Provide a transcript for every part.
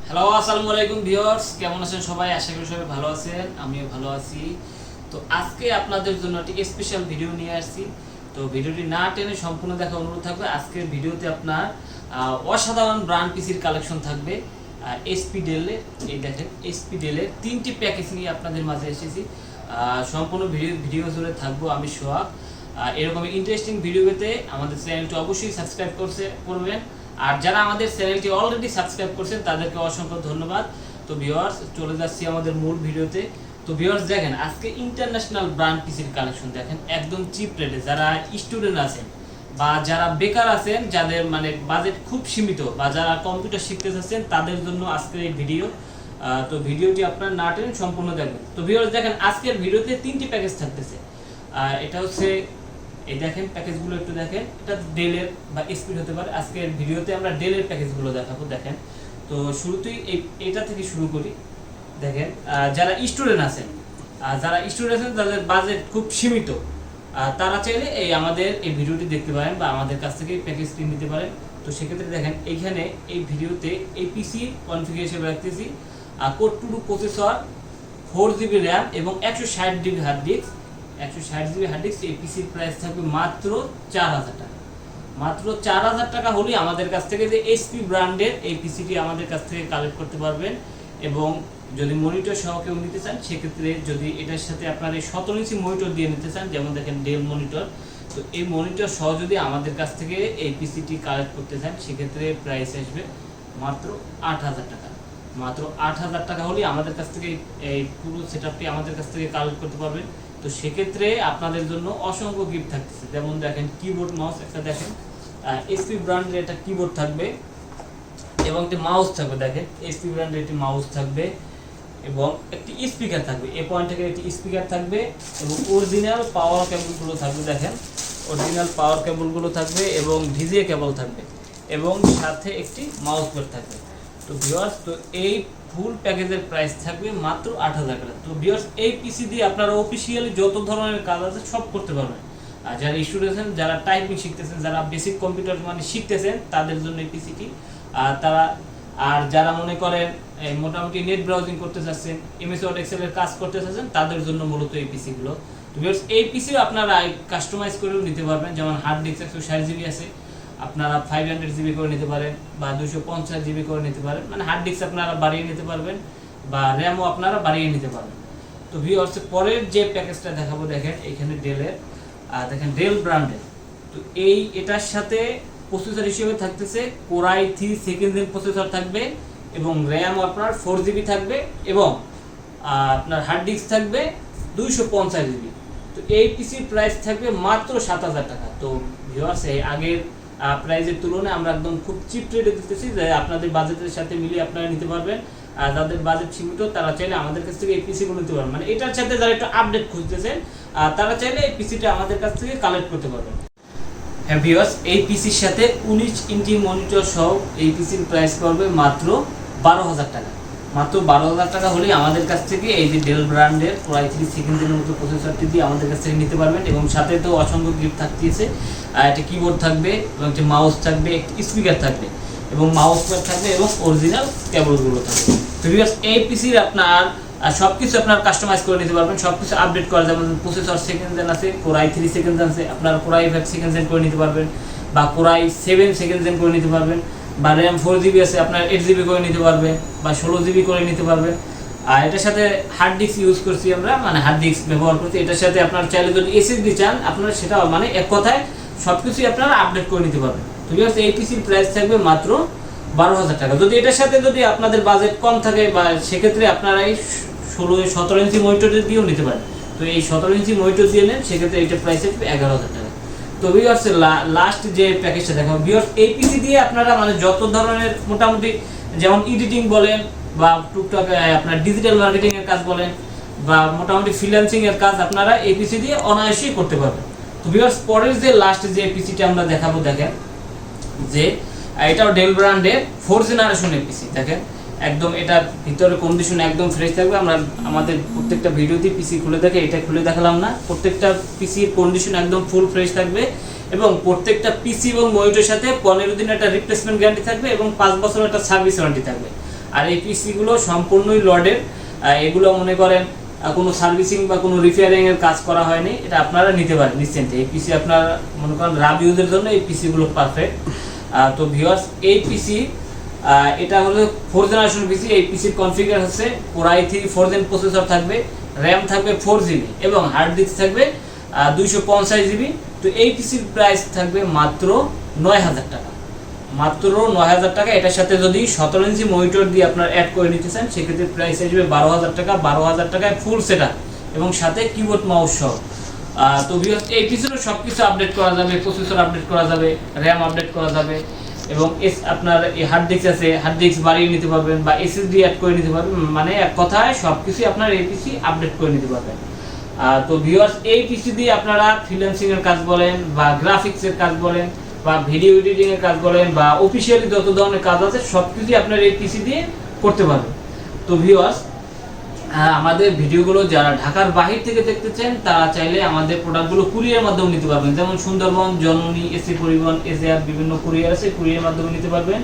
Hello আসসালামু আলাইকুম viewers, কেমন আছেন সবাই? আশা করি সবাই ভালো আছেন, আমিও ভালো আছি। তো আজকে আপনাদের জন্য একটি স্পেশাল ভিডিও নিয়ে আসছি। তো ভিডিওটি না টেনে সম্পূর্ণ দেখা অনুরোধ থাকবে। আজকের ভিডিওতে আপনার অসাধারণ ব্র্যান্ড পিসির কালেকশন থাকবে। এসপি ডেলের, এই দেখেন এসপি ডেলের 3টি প্যাকেজ নিয়ে আপনাদের মাঝে এসেছি। সম্পূর্ণ ভিডিও জুড়ে থাকবো আমি সোহাগ। এরকম ইন্টারেস্টিং ভিডিও পেতে আমাদের চ্যানেলটি অবশ্যই সাবস্ক্রাইব করবেন। আর যারা আমাদের চ্যানেলটি অলরেডি সাবস্ক্রাইব করছেন তাদেরকে অসংখ্য ধন্যবাদ। তো ভিউয়ার্স, চলে যাচ্ছি আমাদের মূল ভিডিওতে। তো ভিউয়ার্স দেখেন, আজকে ইন্টারন্যাশনাল ব্র্যান্ড পিসির কালেকশন দেখেন একদম চিপ রেটে। যারা স্টুডেন্ট আছেন বা যারা বেকার আছেন, যাদের মানে বাজেট খুব সীমিত, বা যারা কম্পিউটার শিখতে চাচ্ছেন তাদের জন্য আজকের এই ভিডিও। তো ভিডিওটি আপনার না টেনে সম্পূর্ণ দেখবেন। তো ভিউয়ার্স দেখেন, আজকের ভিডিওতে 3টি প্যাকেজ থাকতেছে। এটা হচ্ছে, এই দেখেন প্যাকেজগুলো একটু দেখেন, এটা ডেলের বা এসপির হতে পারে। আজকের ভিডিওতে আমরা ডেলের প্যাকেজগুলো দেখাবো। দেখেন, তো শুরুতেই এটা থেকে শুরু করি। দেখেন, যারা স্টুডেন্ট আছেন যাদের বাজেট খুব সীমিত, তারা চাইলে আমাদের এই ভিডিওটি দেখতে পারেন বা আমাদের কাছ থেকে প্যাকেজটি নিতে পারেন। তো সেক্ষেত্রে দেখেন, এইখানে এই ভিডিওতে এই পিসি কনফিগারেশন রাখতেছি কোর 2 প্রসেসর, 4GB র্যাম এবং 160GB hard disk. 160GB hard disk. এই পিসির প্রাইস থাকবে মাত্র 4000 টাকা। মাত্র 4000 টাকা হলেই আমাদের কাছ থেকে যে এসপি ব্র্যান্ডের এই পিসিটি আমাদের কাছ থেকে কালেক্ট করতে পারবেন। এবং যদি মনিটর সহ কেউ নিতে চান, সেক্ষেত্রে যদি এটার সাথে আপনার এই 17 ইঞ্চি মনিটর দিয়ে নিতে চান, যেমন দেখেন ডেল মনিটর, তো এই মনিটর সহ যদি আমাদের কাছ থেকে এই পিসিটি কালেক্ট করতে চান, সেক্ষেত্রে প্রাইস আসবে মাত্র 8000 টাকা। মাত্র 8000 টাকা হলেই আমাদের কাছ থেকে এই পুরো সেটআপটি আমাদের কাছ থেকে কালেক্ট করতে পারবেন। তো সেক্ষেত্রে আপনাদের জন্য অসংখ্য গিফট থাকতেছে। যেমন দেখেন, কিবোর্ড মাউস একটা দেখেন, এসপি ব্র্যান্ডের একটা কিবোর্ড থাকবে এবং একটি মাউস থাকবে। দেখেন, এসপি ব্র্যান্ডের একটি মাউস থাকবে এবং একটি স্পিকার থাকবে। এ পয়েন্ট থেকে একটি স্পিকার থাকবে এবং অরিজিনাল পাওয়ার কেবলগুলো থাকবে। দেখেন, অরিজিনাল পাওয়ার কেবলগুলো থাকবে এবং ভিজিএ কেবল থাকবে এবং সাথে একটি মাউস প্যাড থাকবে। তো ভিউয়ার্স, তো এই ফুল প্যাকেজের প্রাইস থাকবে মাত্র 8000 টাকা। তো ভিউয়ার্স, এই পিসি দিয়ে আপনারা অফিসিয়ালি যত ধরনের কাজ আছে সব করতে পারবেন। আর যারা স্টুডেন্ট, যারা টাইপিং শিখতেছেন, যারা বেসিক কম্পিউটার মানে শিখতেছেন, তাদের জন্য এই পিসিটি। আর যারা মনে করেন মোটামুটি নেট ব্রাউজিং করতে চাচ্ছেন, এমএস ওয়ার্ড এক্সেলের কাজ করতে চাচ্ছেন, তাদের জন্য মূলত এই পিসিগুলো। তো ভিউয়ার্স, এই পিসিও আপনারা কাস্টমাইজ করেও নিতে পারবেন। যেমন হার্ড ডিস্ক 160GB আছে, আপনারা 500GB করে নিতে পারেন বা 250GB করে নিতে পারেন। মানে হার্ড ডিস্ক আপনারা বাড়িয়ে নিতে পারবেন বা র্যামও আপনারা বাড়িয়ে নিতে পারবেন। তো ভিউয়ার্স, পরের যে প্যাকেজটা দেখাবো, দেখেন এখানে ডেলের, দেখেন ডেল ব্র্যান্ডের। তো এটার সাথে প্রসেসর হিসেবে থাকতেছে core i3 second gen processor থাকবে এবং র্যাম আপনার 4GB থাকবে এবং আপনার হার্ড ডিস্ক থাকবে 250GB। তো এই পিসির প্রাইস থাকবে মাত্র 7000 টাকা। তো ভিউয়ার্স, এই আগের প্রাইজের তুলনায় আমরা একদম খুব চিপ রেটে দিতেছি, যে আপনাদের বাজেটের সাথে মিলিয়ে আপনারা নিতে পারবেন। আর যাদের বাজেট সীমিত, তারা চাইলে আমাদের কাছ থেকে এই পিসিগুলো নিতে পারবেন। মানে এটার সাথে যারা একটু আপডেট খুঁজতেছেন, তারা চাইলে এই পিসিটা আমাদের কাছ থেকে কালেক্ট করতে পারবেন। হ্যাঁ ভিউয়ার্স, এই পিসির সাথে 19 ইঞ্চি মনিটর সহ এই পিসির প্রাইস পড়বে মাত্র 12000 টাকা। মাত্র 12000 টাকা হলেই আমাদের কাছ থেকে এই যে ডেল ব্র্যান্ডের কোর i3 সেকেন্ড জেনের মতো প্রসেসরটি দিয়ে আমাদের কাছ থেকে নিতে পারবেন। এবং সাথে তো অসংখ্য গিফট থাকতেছে, একটা কিবোর্ড থাকবে এবং একটা মাউস থাকবে, একটি স্পিকার থাকবে এবং মাউস প্যাড থাকবে এবং অরিজিনাল কেবলগুলো থাকবে। তো ভিউয়ার্স, এই পিসির আপনার সবকিছু আপনার কাস্টমাইজ করে নিতে পারবেন, সবকিছু আপডেট করা, যেমন প্রসেসর সেকেন্ড জেন আছে, কোর i3 সেকেন্ড জেন আছে, আপনার কোর i5 সেকেন্ড জেন করে নিতে পারবেন বা কোর i7 সেকেন্ড জেন করে নিতে পারবেন, বা র্যাম 4GB আছে, আপনার 8GB করে নিতে পারবেন বা 16GB করে নিতে পারবেন। আর এটার সাথে হার্ড ডিস্ক ইউজ করছি আমরা, মানে হার্ড ডিস্ক ব্যবহার করছি। এটার সাথে আপনার চাইলে যদি SSD চান, আপনারা সেটা মানে এক কথায় সবকিছুই আপনারা আপডেট করে নিতে পারবেন। তো ভিউয়ার্স, এই পিসির প্রাইস থাকবে মাত্র 12000 টাকা। যদি এটার সাথে যদি আপনাদের বাজেট কম থাকে, বা সেক্ষেত্রে আপনারা এই 17 ইঞ্চি মনিটর দিয়েও নিতে পারেন। তো এই 17 ইঞ্চি মনিটর দিয়ে নেন, সেক্ষেত্রে এইটা প্রাইস আসবে 11000 টাকা। তো ভিউয়ার্স, লাস্ট যে প্যাকেজটা দেখাবো, ভিউয়ার্স এই পিসি দিয়ে আপনারা মানে যত ধরনের মোটামুটি, যেমন এডিটিং বলেন বা টুকটাক আপনার ডিজিটাল মার্কেটিং এর কাজ বলেন বা মোটামুটি ফ্রিল্যান্সিং এর কাজ, আপনারা এই পিসি দিয়ে অনায়াসেই করতে পারবেন। তো ভিউয়ার্স, পরের যে লাস্ট যে পিসিটা আমরা দেখাবো, দেখেন যে এটাও ডেল ব্র্যান্ডের 4th জেনারেশনের পিসি। দেখেন, একদম এটা ভিতরে কন্ডিশন একদম ফ্রেশ থাকবে। আমরা আমাদের প্রত্যেকটা ভিডিওতে পিসি খুলে দেখে, এটা খুলে দেখালাম না, প্রত্যেকটা পিসির কন্ডিশন একদম ফুল ফ্রেশ থাকবে এবং প্রত্যেকটা পিসি এবং মনিটরের সাথে 15 দিন একটা রিপ্লেসমেন্ট গ্যারান্টি থাকবে এবং 5 বছর একটা সার্ভিস ওয়ারেন্টি থাকবে। আর এই পিসিগুলো সম্পূর্ণই লডের, এগুলো মনে করেন কোনো সার্ভিসিং বা কোনো রিপেয়ারিং এর কাজ করা হয়নি, এটা আপনারা নিতে পারেন নিশ্চিন্তে। এই পিসি আপনারা মনে করেন রাব ইউজের জন্য এই পিসিগুলো পারফেক্ট। তো ভিউয়ার্স, এই পিসি এটা হলো 4th জেনারেশন পিসি। এই পিসির কনফিগার হচ্ছে Core i3 4th gen processor থাকবে, র্যাম থাকবে 4GB এবং হার্ড ডিস্ক থাকবে 255GB। তো এই পিসির প্রাইস থাকবে মাত্র 9000 টাকা, মাত্র 9000 টাকা। এটার সাথে যদি 17 ইঞ্চি মনিটর দিয়ে আপনার অ্যাড করে নিতে চান সেক্ষেত্রে প্রাইস আসবে 12000 টাকা। 12000 টাকায় ফুল সেটআপ এবং সাথে কিবোর্ড মাউস সহ। তো ভিউয়ার্স, এই পিসিরও সব কিছু আপডেট করা যাবে, প্রসেসর আপডেট করা যাবে, র্যাম আপডেট করা যাবে এবং আপনার এই হার্ড ডিস্ক আছে, হার্ড ডিস্ক বাড়িয়ে নিতে পারবেন বা এসএসডি অ্যাড করে নিতে পারবেন। মানে এক কথায় সব কিছুই আপনার এই পিসি আপডেট করে নিতে পারবেন। তো ভিউয়ার্স, এই পিসি দিয়ে আপনারা ফ্রিল্যান্সিং এর কাজ বলেন বা গ্রাফিক্স এর কাজ বলেন বা ভিডিও এডিটিং এর কাজ বলেন বা অফিশিয়ালি যত ধরনের কাজ আছে সবকিছুই আপনার এই পিসি দিয়ে করতে পারবেন। তো ভিউয়ার্স, আমাদের ভিডিওগুলো যারা ঢাকার বাহির থেকে দেখতেছেন তারা চাইলে আমাদের প্রোডাক্টগুলো কুরিয়ার মাধ্যমে নিতে পারবেন। যেমন সুন্দরবন, জননী, এসি পরিবহন, এসিআর বিভিন্ন কুরিয়ার আছে, কুরিয়ার মাধ্যমে নিতে পারবেন।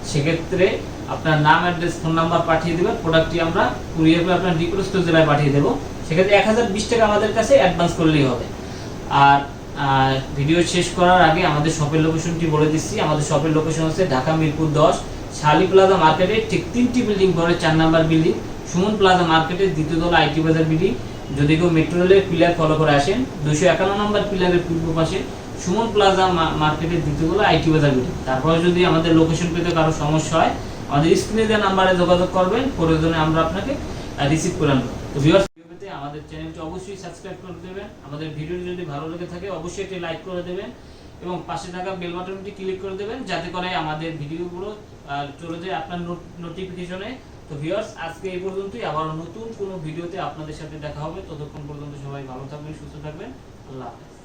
সেক্ষেত্রে আপনার নাম, অ্যাড্রেস, ফোন নাম্বার পাঠিয়ে দেবেন, প্রোডাক্টটি আমরা কুরিয়ার করে আপনার নিকটস্থ জেলায় পাঠিয়ে দেবো। সেক্ষেত্রে 1020 টাকা আমাদের কাছে অ্যাডভান্স করলেই হবে। আর ভিডিও শেষ করার আগে আমাদের শপের লোকেশনটি বলে দিচ্ছি। আমাদের শপের লোকেশন হচ্ছে ঢাকা মিরপুর 10 শালি প্লাজা মার্কেটের ঠিক 3টি বিল্ডিং পরে 4 নাম্বার বিল্ডিং, সুমন প্লাজা মার্কেটের দ্বিতীয় তলা আইটি বাজার বিল্ডিং। যদি কেউ মেট্রো রেলের পিলার ফলো করে আসেন 251 নম্বর পিলারের পূর্ব পাশে সুমন প্লাজা মার্কেটের দ্বিতীয় তলা আইটি বাজার বিল্ডিং। তারপরে যদি আমাদের লোকেশন পেতে কারো সমস্যা হয় আমাদের স্ক্রিনে দেওয়া নাম্বারে যোগাযোগ করবেন, প্রয়োজনে আমরা আপনাকে রিসিভ করে আনবো। তো ভিউয়ার্স, আমাদের চ্যানেলটি অবশ্যই সাবস্ক্রাইব করে দেবেন। আমাদের ভিডিওটি যদি ভালো লেগে থাকে অবশ্যই একটি লাইক করে দেবেন এবং পাশে থাকা বেল বাটনটি ক্লিক করে দেবেন যাতে করে আমাদের ভিডিওগুলো চলে যায় আপনার নোটিফিকেশনে। তো ভিউয়ার্স, আজকে এই পর্যন্তই। আবার নতুন কোনো ভিডিওতে আপনাদের সাথে দেখা হবে। ততক্ষণ পর্যন্ত সবাই ভালো থাকবেন, সুস্থ থাকবেন। আল্লাহ হাফেজ।